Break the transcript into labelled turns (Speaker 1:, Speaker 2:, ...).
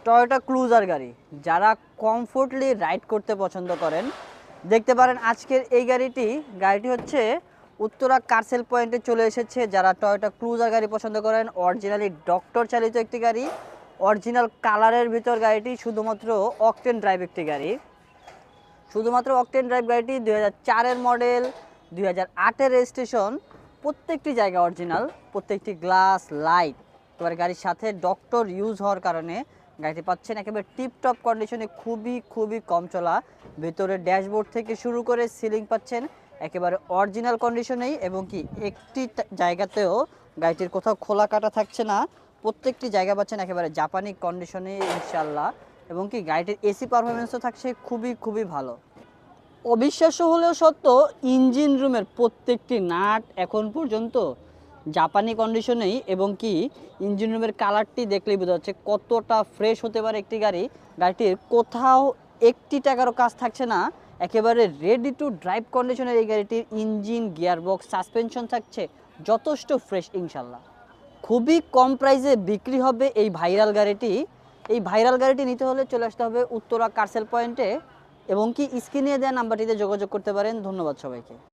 Speaker 1: Toyota cruiser গাড়ি যারা comfortably ride করতে পছন্দ করেন দেখতে পারেন আজকের এই গাড়িটি হচ্ছে উত্তরা কারসেল পয়েন্টে চলে এসেছে। যারা টয়োটা ক্রুজার গাড়ি পছন্দ করেন, অরিজিনালি ডক্টর চালিত একটি গাড়ি, অরিজিনাল কালারের ভিতর গাড়িটি, শুধুমাত্র অকটেন ড্রাইভ একটি গাড়ি। শুধুমাত্র অকটেন ড্রাইভ গাড়িটি 2004-এর মডেল, 2008-এর রেজিস্ট্রেশন, প্রত্যেকটি জায়গা অরিজিনাল, প্রত্যেকটি গ্লাস লাইট এবার গাড়ির সাথে ডক্টর ইউজ হওয়ার কারণে গাড়িটি পাচ্ছেন একেবারে টিপটপ কন্ডিশনে, খুবই কম চলা। ভেতরে ড্যাশবোর্ড থেকে শুরু করে সিলিং পাচ্ছেন একেবারে অরিজিনাল কন্ডিশনেই, এবং কি একটি জায়গাতেও গাড়িটির কোথাও খোলা কাটা থাকছে না, প্রত্যেকটি জায়গা পাচ্ছেন একেবারে জাপানি কন্ডিশনে ইনশাল্লাহ। এবং কি গাড়িটির এসি পারফরমেন্সও থাকছে খুবই ভালো। অবিশ্বাস্য হলেও সত্য, ইঞ্জিন রুমের প্রত্যেকটি নাট এখন পর্যন্ত জাপানি কন্ডিশনেই, এবং কি ইঞ্জিন রুমের কালারটি দেখলেই বোঝা যাচ্ছে কতটা ফ্রেশ হতে পারে একটি গাড়ি। গাড়িটির কোথাও একটি টাকারও কাজ থাকছে না, একেবারে রেডি টু ড্রাইভ কন্ডিশনের এই গাড়িটির ইঞ্জিন, গিয়ারবক্স, সাসপেনশন থাকছে যথেষ্ট ফ্রেশ ইনশাল্লাহ। খুবই কম প্রাইসে বিক্রি হবে এই ভাইরাল গাড়িটি। এই ভাইরাল গাড়িটি নিতে হলে চলে আসতে হবে উত্তরা কারসেল পয়েন্টে, এবং কি স্ক্রিনে দেওয়া নাম্বারটিতে যোগাযোগ করতে পারেন। ধন্যবাদ সবাইকে।